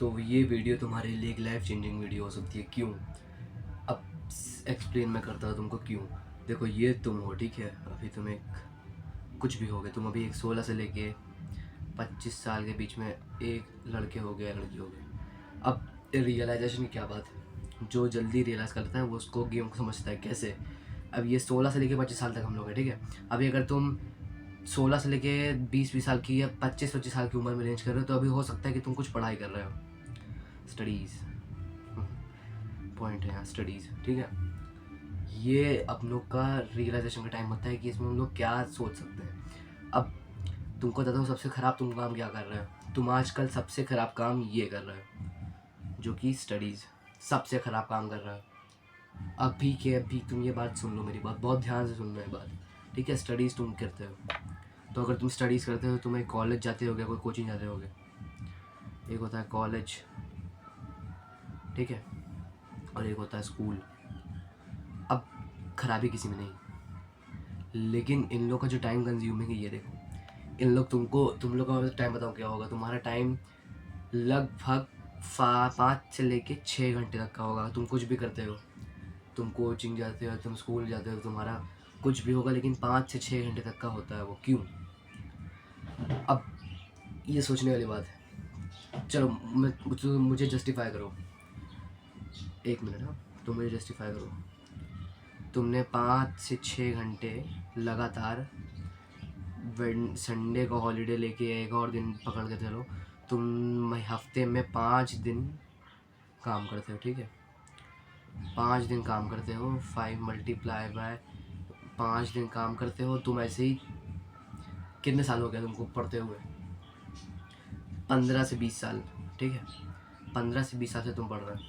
तो ये वीडियो तुम्हारे लिए एक लाइफ चेंजिंग वीडियो हो सकती है। क्यों? अब एक्सप्लेन मैं करता हूँ तुमको क्यों। देखो, ये तुम हो, ठीक है? अभी तुम एक कुछ भी हो गए, तुम अभी एक 16 से लेके 25 साल के बीच में एक लड़के हो गए या लड़की हो गए। अब रियलाइजेशन की क्या बात है, जो जल्दी रियलाइज़ करता है वो उसको गेम समझता है। कैसे? अब ये 16 से लेके 25 साल तक हम लोग हैं, ठीक है? अभी अगर तुम 16 से लेके 20-20 साल की या 25-25 साल की उम्र में रेंज कर रहे हो, तो अभी हो सकता है कि तुम कुछ पढ़ाई कर रहे हो, स्टडीज़। पॉइंट है यहाँ स्टडीज़, ठीक है? ये अपनों का रियलाइजेशन का टाइम होता है कि इसमें हम लोग क्या सोच सकते हैं। अब तुमको बताता हूँ, सबसे ख़राब तुम काम क्या कर रहे हो। तुम आजकल सबसे ख़राब काम ये कर रहे हो, जो कि स्टडीज़। सबसे ख़राब काम कर रहे हो अभी तुम ये बात सुन लो, मेरी बात बहुत ध्यान से सुन लो ये बात, ठीक है? स्टडीज़ तुम करते हो, तो अगर तुम स्टडीज़ करते हो, तुम एक कॉलेज जाते होगे, कोई कोचिंग जाते होगे। एक होता है कॉलेज, ठीक है, और एक होता है स्कूल। अब खराबी किसी में नहीं, लेकिन इन लोग का जो टाइम कंज्यूमिंग है, ये देखो। तुम लोग का टाइम बताओ क्या होगा। तुम्हारा टाइम लगभग 5 से लेके 6 घंटे तक का होगा। तुम कुछ भी करते हो, तुम कोचिंग जाते हो, तुम स्कूल जाते हो, तुम्हारा कुछ भी होगा, लेकिन 5 से 6 घंटे तक का होता है वो। क्यों? अब ये सोचने वाली बात है। चलो, मुझे जस्टिफाई करो, 1 मिनट। हाँ, तुम मुझे जस्टिफाई करो। तुमने 5 से 6 घंटे लगातार, संडे को हॉलीडे लेके एक और दिन पकड़ के चलो, तुम हफ्ते में 5 दिन काम करते हो, ठीक है? 5 दिन काम करते हो, 5 मल्टीप्लाई बाय 5 दिन काम करते हो। तुम ऐसे ही कितने साल हो गए तुमको पढ़ते हुए? 15 से 20 साल, ठीक है? 15 से 20 साल से तुम पढ़ रहे हो।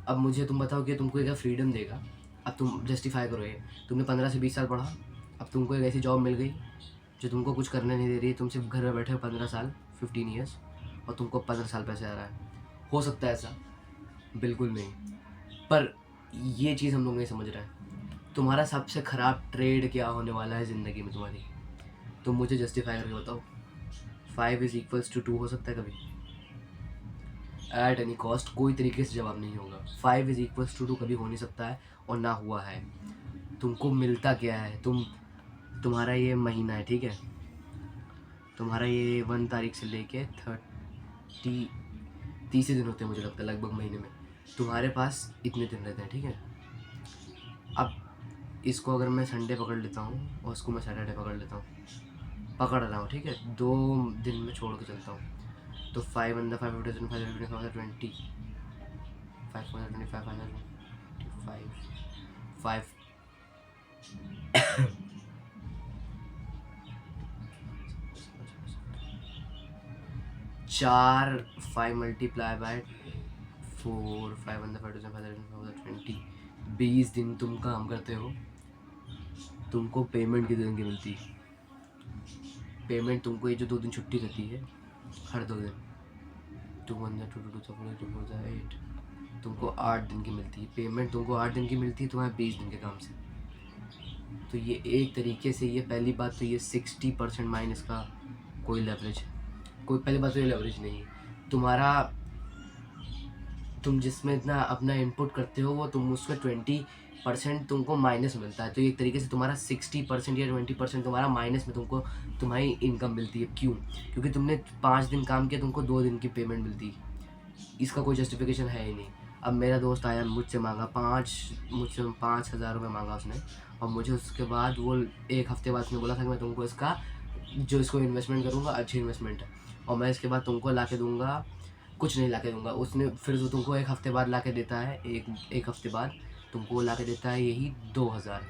अब मुझे तुम बताओ कि तुमको क्या फ्रीडम देगा। अब तुम जस्टिफाई करो ये। तुमने 15 से 20 साल पढ़ा, अब तुमको एक ऐसी जॉब मिल गई जो तुमको कुछ करने नहीं दे रही है। तुम सिर्फ घर में बैठे हो 15 साल, 15 ईयर्स, और तुमको 15 साल पैसे आ रहा है। हो सकता है ऐसा? बिल्कुल नहीं। पर ये चीज़ हम लोग नहीं समझ रहे हैं। तुम्हारा सबसे ख़राब ट्रेड क्या होने वाला है ज़िंदगी में तुम्हारी? तुम मुझे जस्टिफाई करके बताओ। 5=2 हो सकता है कभी? एट एनी कॉस्ट कोई तरीके से जवाब नहीं होगा। 5=2 कभी हो नहीं सकता है, और ना हुआ है। तुमको मिलता क्या है? तुम्हारा ये महीना है, ठीक है? तुम्हारा ये 1 तारीख से लेके 30 दिन होते हैं, मुझे लगता है, लगभग महीने में। तुम्हारे पास इतने दिन रहते हैं, ठीक है? अब इसको अगर मैं संडे पकड़ लेता हूँ और उसको मैं सैटरडे पकड़ रहा हूँ, ठीक है? 2 दिन में छोड़ के चलता हूँ, तो 5 अंदर 5 20 5 4 5 मल्टीप्लाई बाय 4 5 अंदर 5 20 दिन तुम काम करते हो। तुमको पेमेंट कितने दिन की मिलती है? पेमेंट तुमको ये जो 2 दिन छुट्टी रहती है, हर 2 दिन, 2 अंदर 2 2 4 8, तुमको 8 दिन की मिलती है। पेमेंट तुमको 8 दिन की मिलती है तुम्हारे 20 दिन के काम से। तो ये एक तरीके से, ये पहली बात तो ये 60% माइनस का कोई लेवरेज है। कोई पहली बात तो ये लेवरेज नहीं है तुम्हारा। तुम जिसमें इतना अपना इनपुट करते हो, वो तुम उसका 20% तुमको माइनस मिलता है। तो एक तरीके से तुम्हारा 60% या 20% तुम्हारा माइनस में तुमको तुम्हारी इनकम मिलती है। क्यों? क्योंकि तुमने 5 दिन काम किया, तुमको 2 दिन की पेमेंट मिलती है। इसका कोई जस्टिफिकेशन है ही नहीं। अब मेरा दोस्त आया, मुझसे 5,000 रुपये मांगा उसने, और मुझे उसके बाद वो 1 हफ्ते बाद उसने बोला था कि मैं तुमको इसको इन्वेस्टमेंट करूँगा, अच्छी इन्वेस्टमेंट है, और मैं इसके बाद तुमको ला के दूँगा। कुछ नहीं ला के दूँगा उसने, फिर वो तुमको 1 हफ्ते बाद ला के देता है, एक हफ्ते बाद तुमको ला के देता है यही 2,000।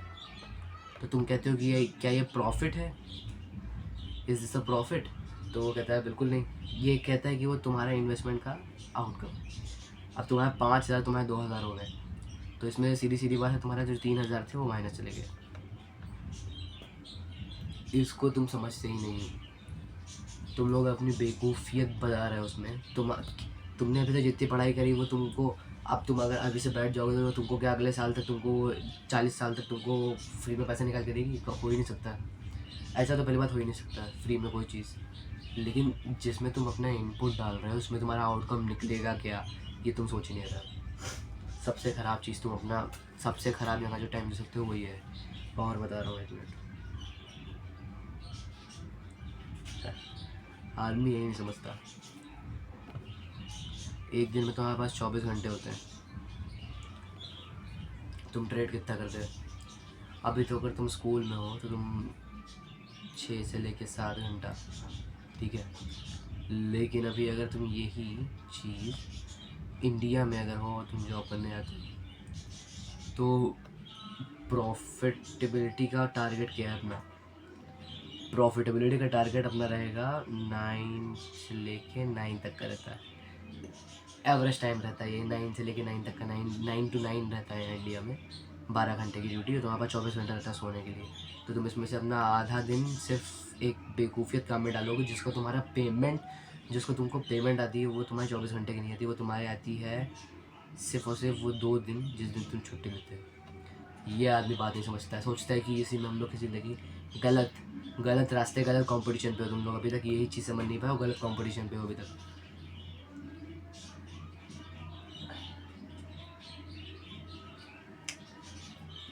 तो तुम कहते हो कि क्या ये प्रॉफिट है? Is this a profit? तो वो कहता है बिल्कुल नहीं। ये कहता है कि वो तुम्हारा इन्वेस्टमेंट का आउटकम। अब तुम्हारा 5,000 तुम्हारे 2,000 हो गए, तो इसमें सीधी सीधी बात है, तुम्हारा जो 3,000 थे वो माइनस चले गए। इसको तुम समझते ही नहीं। तुम लोग अपनी बेवकूफ़ियत बता रहे हो उसमें। तुमने अभी तक जितनी पढ़ाई करी वो तुमको, अब तुम अगर अभी से बैठ जाओगे तो तुमको क्या अगले साल तक, तुमको 40 साल तक तुमको फ्री में पैसा निकाल के देगी? हो ही नहीं सकता। ऐसा तो पहली बात हो ही नहीं सकता फ्री में कोई चीज़। लेकिन जिसमें तुम अपना इनपुट डाल रहे हो उसमें तुम्हारा आउटकम निकलेगा क्या, ये तुम सोच ही नहीं रहे। सबसे ख़राब चीज़ तुम अपना सबसे ख़राब जगह जो टाइम दे सकते हो वही है। और बता रहा हूँ, एक मिनट। आदमी यही नहीं समझता, एक दिन में तुम्हारे पास 24 घंटे होते हैं। तुम ट्रेड कितना करते हो? अभी तो अगर तुम स्कूल में हो तो तुम 6 से लेके 7 घंटा, ठीक है। लेकिन अभी अगर तुम यही चीज़ इंडिया में अगर हो, तुम जॉब करने जाते हो, तो प्रॉफिटेबिलिटी का टारगेट क्या है अपना? प्रॉफिटेबिलिटी का टारगेट अपना रहेगा 9 से लेके 9 तक का रहता है। एवरेज टाइम रहता है ये 9 से लेके 9 तक का, 9 to 9 रहता है इंडिया में। 12 घंटे की ड्यूटी है, तो वहाँ पर 24 घंटा रहता है सोने के लिए। तो तुम इसमें से अपना आधा दिन सिर्फ एक बेवकूफ़ियत काम में डालोगे, जिसको तुमको पेमेंट आती है वो तुम्हारे 24 घंटे की नहीं आती, वो तुम्हारी आती है सिर्फ और सिर्फ वो 2 दिन जिस दिन तुम छुट्टी लेते हो। ये आदमी बात नहीं समझता है, सोचता है कि इसी में हम लोग की ज़िंदगी गलत रास्ते, गलत कंपटीशन पे हो तुम लोग। अभी तक यही चीज़ समझ नहीं पाए हो, गलत कंपटीशन पे हो अभी तक।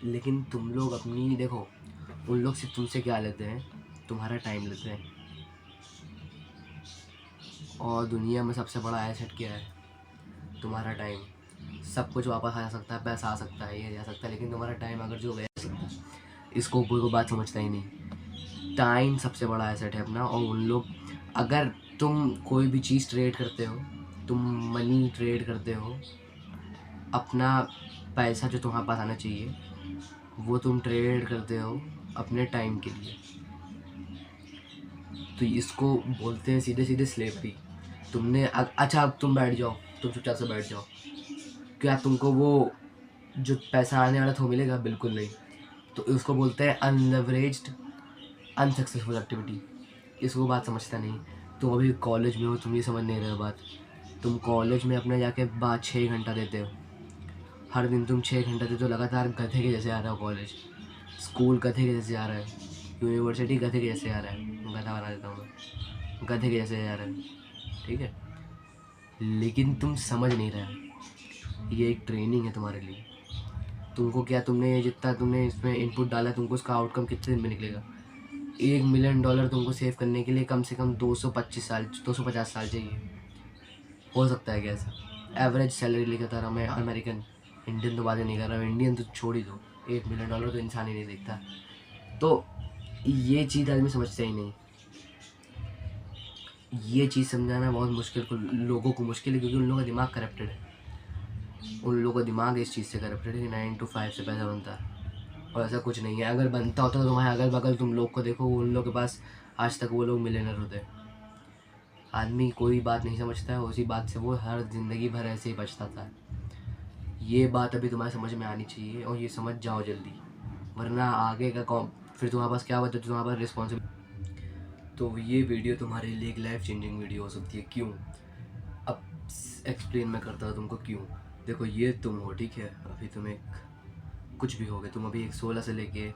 लेकिन तुम लोग अपनी देखो, उन लोग सिर्फ तुमसे क्या लेते हैं? तुम्हारा टाइम लेते हैं। और दुनिया में सबसे बड़ा एसेट क्या है? तुम्हारा टाइम। सब कुछ वापस आ सकता है, पैसा आ सकता है, ये जा सकता है, लेकिन तुम्हारा टाइम अगर जो गया, इसको कोई को बात समझता ही नहीं। टाइम सबसे बड़ा एसेट है अपना। और उन लोग, अगर तुम कोई भी चीज़ ट्रेड करते हो, तुम मनी ट्रेड करते हो, अपना पैसा जो तुम्हारे पास आना चाहिए वो तुम ट्रेड करते हो अपने टाइम के लिए। तो इसको बोलते हैं सीधे सीधे स्लेवरी। अच्छा, अब तुम बैठ जाओ, तुम चुपचाप से बैठ जाओ, क्या तुमको वो जो पैसा आने वाला था वो मिलेगा? बिल्कुल नहीं। तो उसको बोलते हैं अनलेवरेज्ड अनसक्सेसफुल एक्टिविटी। इसको बात समझता नहीं। तुम अभी कॉलेज में हो, तुम ये समझ नहीं रहे हो बात। तुम कॉलेज में अपने जाके 6 घंटा देते हो, हर दिन तुम 6 घंटा देते हो लगातार, गधे के जैसे आ रहे हो कॉलेज। स्कूल गधे के जैसे आ रहा है, यूनिवर्सिटी गधे के जैसे आ रहा है, गधा बना देता हूँ मैं, गधे के जैसे आ रहा है, ठीक है। लेकिन तुम समझ नहीं रहे, ये एक ट्रेनिंग है तुम्हारे लिए। तुमको क्या, तुमने जितना तुमने इसमें इनपुट डाला है, तुमको उसका आउटकम कितने दिन में निकलेगा? $1 मिलियन तुमको सेव करने के लिए कम से कम 250 साल चाहिए। हो सकता है क्या ऐसा? एवरेज सैलरी लेकर रहा मैं अमेरिकन, इंडियन तो बातें नहीं कर रहा हूँ, इंडियन तो छोड़ ही दो, $1 मिलियन तो इंसान ही नहीं देखता। तो ये चीज़ आदमी समझता ही नहीं। ये चीज़ समझाना बहुत मुश्किल, लोगों को मुश्किल है, क्योंकि उन लोगों का दिमाग करप्टेड है। उन लोगों का दिमाग इस चीज़ से करप्टेड है कि 9 to 5 से पैसा बनता है, और ऐसा कुछ नहीं है। अगर बनता होता तो तुम्हारे अगल बगल तुम लोग को देखो, उन लोग के पास आज तक वो लोग मिलियनर होते। आदमी कोई बात नहीं समझता है, उसी बात से वो हर ज़िंदगी भर ऐसे ही पछताता है। ये बात अभी तुम्हारे समझ में आनी चाहिए, और ये समझ जाओ जल्दी, वरना आगे का फिर तुम्हारे पास क्या बचा, तुम्हारे पास रिस्पॉन्सिबिलिटी। तो ये वीडियो तुम्हारे लिए एक लाइफ चेंजिंग वीडियो हो सकती है। क्यों? अब एक्सप्लेन मैं करता हूँ तुमको क्यों। देखो, ये तुम हो, ठीक है, अभी तुम एक कुछ भी हो गए, तुम अभी एक 16 से लेके